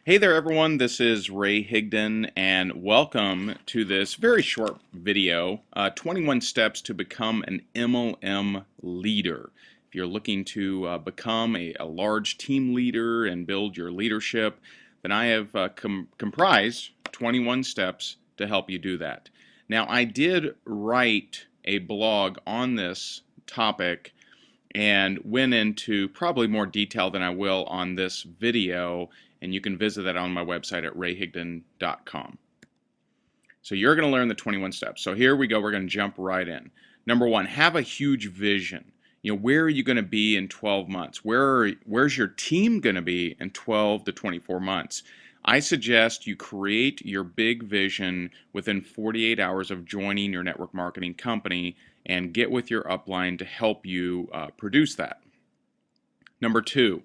Hey there everyone, this is Ray Higdon and welcome to this very short video, 21 steps to become an MLM leader. If you're looking to become a large team leader and build your leadership, then I have comprised 21 steps to help you do that. Now I did write a blog on this topic and went into probably more detail than I will on this video, and you can visit that on my website at rayhigdon.com. So you're going to learn the 21 steps. So here we go. We're going to jump right in. Number one, have a huge vision. Where are you going to be in 12 months? Where's your team going to be in 12 to 24 months? I suggest you create your big vision within 48 hours of joining your network marketing company and get with your upline to help you produce that. Number two,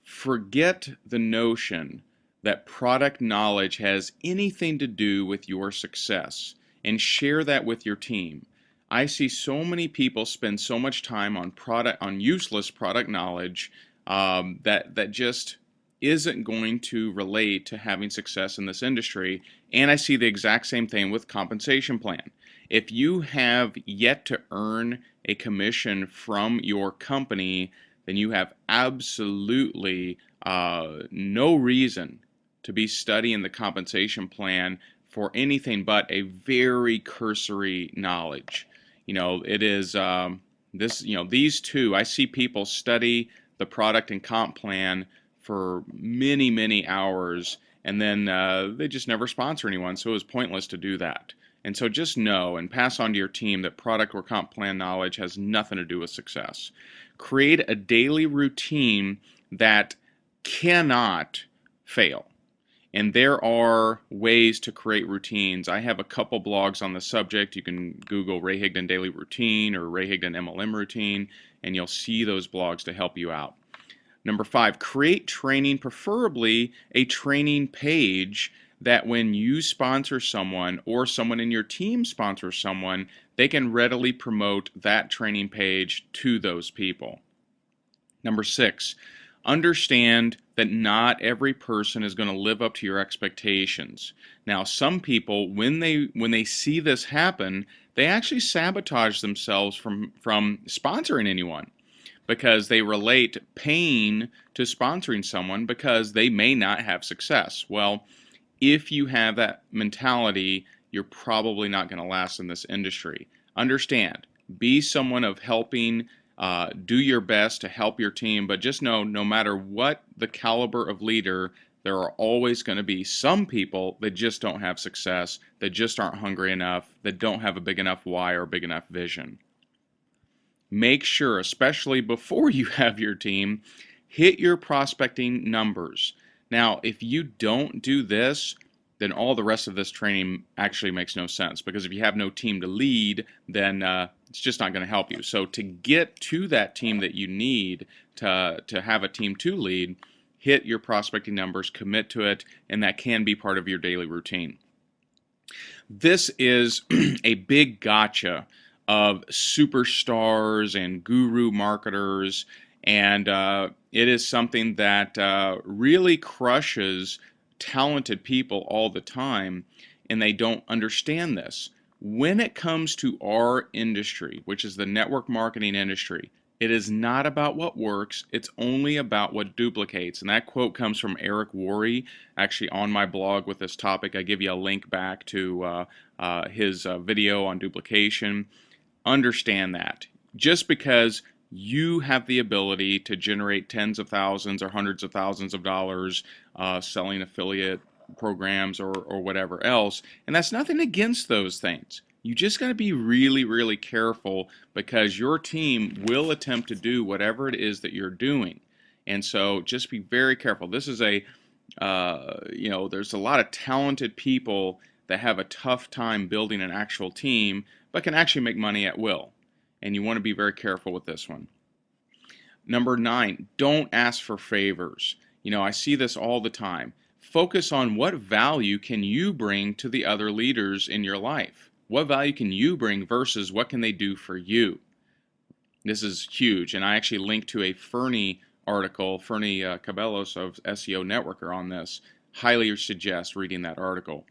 forget the notion that product knowledge has anything to do with your success and share that with your team. I see so many people spend so much time on useless product knowledge that just isn't going to relate to having success in this industry. And I see the exact same thing with compensation plan. If you have yet to earn a commission from your company, then you have absolutely no reason to be studying the compensation plan for anything but a very cursory knowledge. It is these two. I see people study the product and comp plan for many, many hours, and then they just never sponsor anyone, so it was pointless to do that. And so just know and pass on to your team that product or comp plan knowledge has nothing to do with success. Create a daily routine that cannot fail. And there are ways to create routines. I have a couple blogs on the subject. You can Google Ray Higdon Daily Routine or Ray Higdon MLM Routine, and you'll see those blogs to help you out. Number five, create training, preferably a training page that when you sponsor someone or someone in your team sponsors someone, they can readily promote that training page to those people. Number six, understand that not every person is going to live up to your expectations. Now, some people, when they see this happen, they actually sabotage themselves from sponsoring anyone, because they relate pain to sponsoring someone because they may not have success. Well, if you have that mentality, you're probably not going to last in this industry. Understand, be someone of helping, do your best to help your team, but just know, no matter what the caliber of leader, there are always going to be some people that just don't have success, that just aren't hungry enough, that don't have a big enough why or big enough vision. Make sure, especially before you have your team, hit your prospecting numbers. Now, if you don't do this, then all the rest of this training actually makes no sense, because if you have no team to lead, then it's just not going to help you. So to get to that team that you need to have a team to lead, hit your prospecting numbers, commit to it, and that can be part of your daily routine. This is a big gotcha of superstars and guru marketers, and it is something that really crushes talented people all the time, and they don't understand this. When it comes to our industry, which is the network marketing industry, it is not about what works, it's only about what duplicates. And that quote comes from Eric Worre. Actually, on my blog with this topic, I give you a link back to his video on duplication. Understand that. Just because you have the ability to generate tens of thousands or hundreds of thousands of dollars selling affiliate programs or whatever else, and that's nothing against those things. You just got to be really, really careful, because your team will attempt to do whatever it is that you're doing. And so just be very careful. This is there's a lot of talented people that have a tough time building an actual team, but can actually make money at will. And you want to be very careful with this one. Number 9, don't ask for favors. I see this all the time. Focus on what value can you bring to the other leaders in your life. What value can you bring versus what can they do for you? This is huge, and I actually linked to a Fernie article, Fernie Cabellos of SEO Networker, on this. highly suggest reading that article.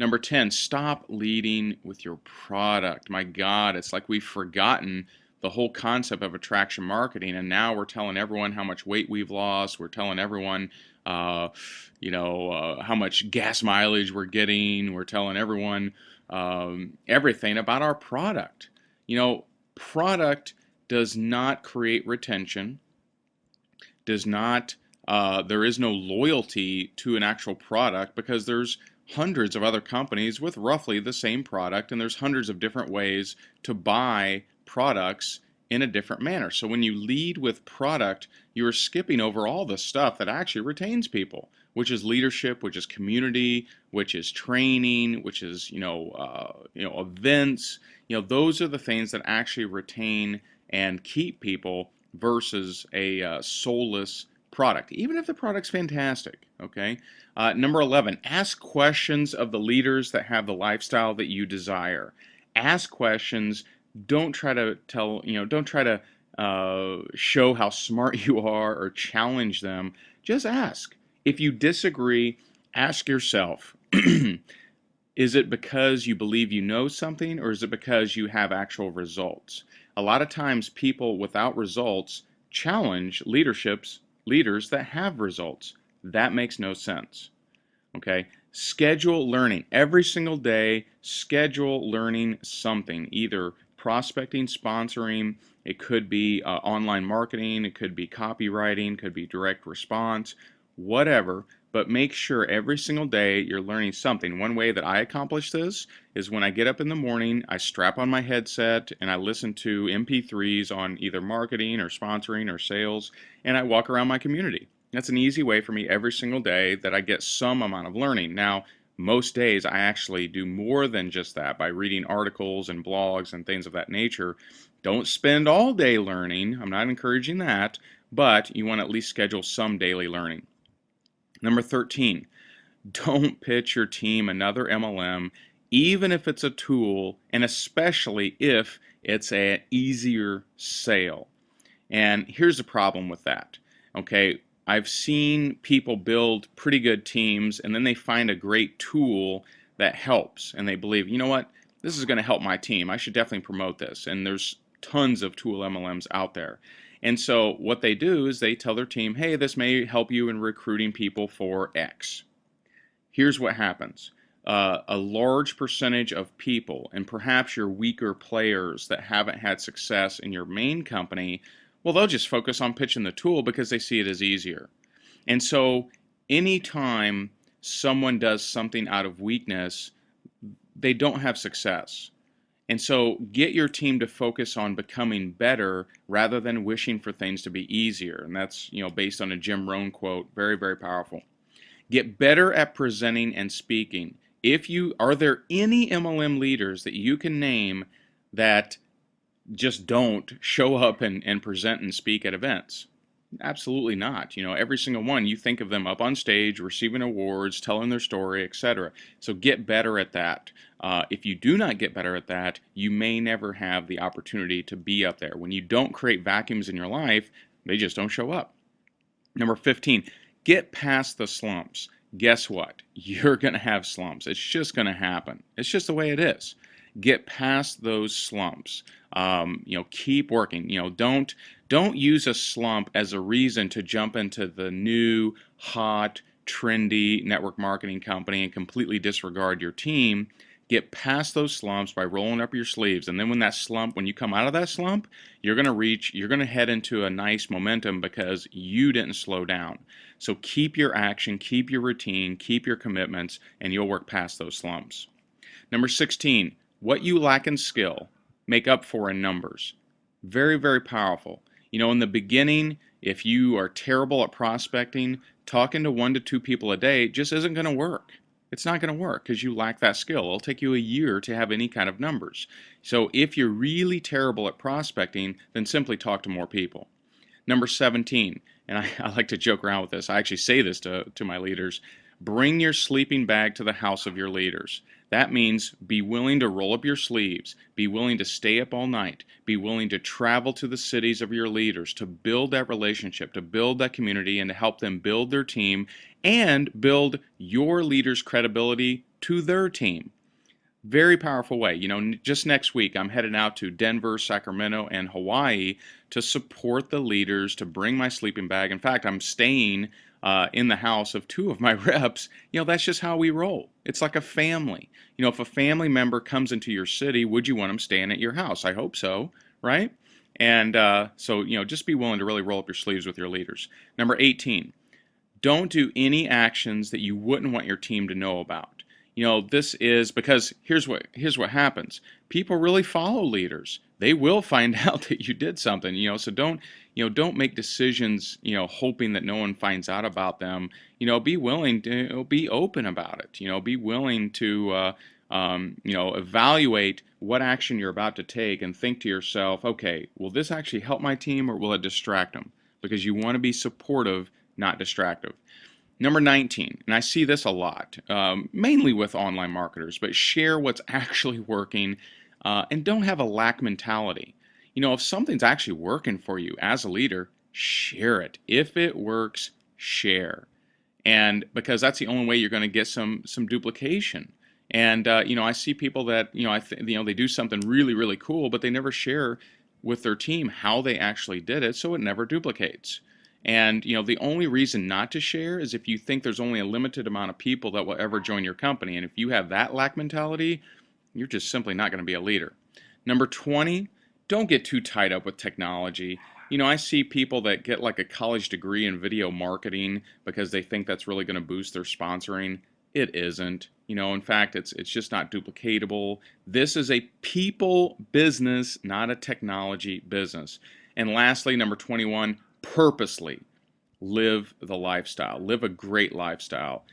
Number 10, stop leading with your product. My God, it's like we've forgotten the whole concept of attraction marketing, and now we're telling everyone how much weight we've lost. We're telling everyone, how much gas mileage we're getting. We're telling everyone everything about our product. Product does not create retention, does not, there is no loyalty to an actual product, because there's hundreds of other companies with roughly the same product, and there's hundreds of different ways to buy products in a different manner. So when you lead with product, you're skipping over all the stuff that actually retains people, which is leadership, which is community, which is training, which is events. Those are the things that actually retain and keep people versus a soulless product, even if the product's fantastic. Okay. Number 11, ask questions of the leaders that have the lifestyle that you desire. Ask questions. Don't try to show how smart you are or challenge them. Just ask. If you disagree, ask yourself, is it because you believe you know something, or is it because you have actual results? A lot of times people without results challenge leaders that have results. That makes no sense. Okay? Schedule learning. Every single day, schedule learning something, either prospecting, sponsoring, it could be online marketing, it could be copywriting, could be direct response, whatever. But make sure every single day you're learning something. One way that I accomplish this is when I get up in the morning, I strap on my headset and I listen to MP3s on either marketing or sponsoring or sales, and I walk around my community. That's an easy way for me every single day that I get some amount of learning. Now, most days I actually do more than just that by reading articles and blogs and things of that nature. Don't spend all day learning. I'm not encouraging that, but you want to at least schedule some daily learning. Number 13, don't pitch your team another MLM, even if it's a tool, and especially if it's an easier sale. And here's the problem with that. Okay, I've seen people build pretty good teams, and then they find a great tool that helps, and they believe, you know what, this is going to help my team. I should definitely promote this. And there's tons of tool MLMs out there. And so what they do is they tell their team, hey, this may help you in recruiting people for X. Here's what happens. A large percentage of people, and perhaps your weaker players that haven't had success in your main company, well, they'll just focus on pitching the tool because they see it as easier. And so anytime someone does something out of weakness, they don't have success. And so get your team to focus on becoming better rather than wishing for things to be easier. And that's, based on a Jim Rohn quote, very, very powerful. Get better at presenting and speaking. Are there any MLM leaders that you can name that just don't show up and present and speak at events? Absolutely not. Every single one, you think of them up on stage, receiving awards, telling their story, etc. So get better at that. If you do not get better at that, you may never have the opportunity to be up there. When you don't create vacuums in your life, they just don't show up. Number 15, get past the slumps. Guess what? You're going to have slumps. It's just going to happen. It's just the way it is. Get past those slumps. Keep working. Don't use a slump as a reason to jump into the new, hot, trendy network marketing company and completely disregard your team. Get past those slumps by rolling up your sleeves, and then when you come out of that slump, you're going to head into a nice momentum because you didn't slow down. So keep your action, keep your routine, keep your commitments, and you'll work past those slumps. Number 16, what you lack in skill, make up for in numbers. Very, very powerful. In the beginning, if you are terrible at prospecting, talking to 1 to 2 people a day just isn't going to work. It's not going to work because you lack that skill. It'll take you a year to have any kind of numbers. So if you're really terrible at prospecting, then simply talk to more people. Number 17, and I like to joke around with this. I actually say this to my leaders. Bring your sleeping bag to the house of your leaders. That means be willing to roll up your sleeves, be willing to stay up all night, be willing to travel to the cities of your leaders to build that relationship, to build that community, and to help them build their team and build your leaders' credibility to their team. Very powerful way. Just next week, I'm headed out to Denver, Sacramento, and Hawaii to support the leaders, to bring my sleeping bag. In fact, I'm staying in the house of two of my reps. That's just how we roll. It's like a family. If a family member comes into your city, would you want them staying at your house? I hope so, right? And so, just be willing to really roll up your sleeves with your leaders. Number 18, don't do any actions that you wouldn't want your team to know about. This is because here's what happens. People really follow leaders. They will find out that you did something, so don't make decisions, hoping that no one finds out about them. Be willing to be open about it. Be willing to evaluate what action you're about to take and think to yourself, okay, will this actually help my team or will it distract them? Because you want to be supportive, not distractive. Number 19, and I see this a lot, mainly with online marketers, but share what's actually working and don't have a lack mentality. If something's actually working for you as a leader, share it. If it works, share. And because that's the only way you're going to get some duplication. And I see people that they do something really, really cool, but they never share with their team how they actually did it, so it never duplicates. And the only reason not to share is if you think there's only a limited amount of people that will ever join your company. And if you have that lack mentality, you're just simply not going to be a leader. Number 20, don't get too tied up with technology. I see people that get like a college degree in video marketing because they think that's really going to boost their sponsoring. It isn't. In fact, it's just not duplicatable. This is a people business, not a technology business. And lastly, number 21, purposely live the lifestyle. Live a great lifestyle.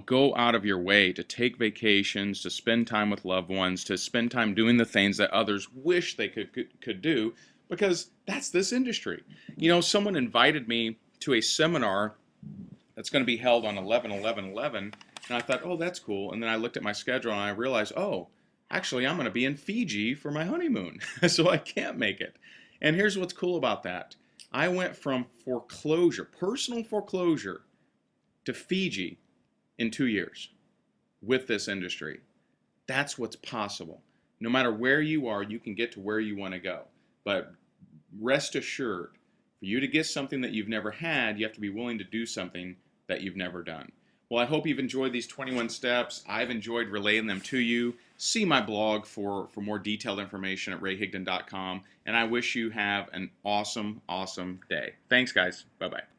Go out of your way to take vacations, to spend time with loved ones, to spend time doing the things that others wish they could do, because that's this industry. Someone invited me to a seminar that's going to be held on 11/11/11, and I thought, oh, that's cool. And then I looked at my schedule and I realized, oh, actually, I'm going to be in Fiji for my honeymoon, so I can't make it. And here's what's cool about that. I went from foreclosure, personal foreclosure, to Fiji in 2 years with this industry. That's what's possible. No matter where you are, you can get to where you want to go. But rest assured, for you to get something that you've never had, you have to be willing to do something that you've never done. Well, I hope you've enjoyed these 21 steps. I've enjoyed relaying them to you. See my blog for more detailed information at rayhigdon.com. And I wish you have an awesome, awesome day. Thanks, guys. Bye-bye.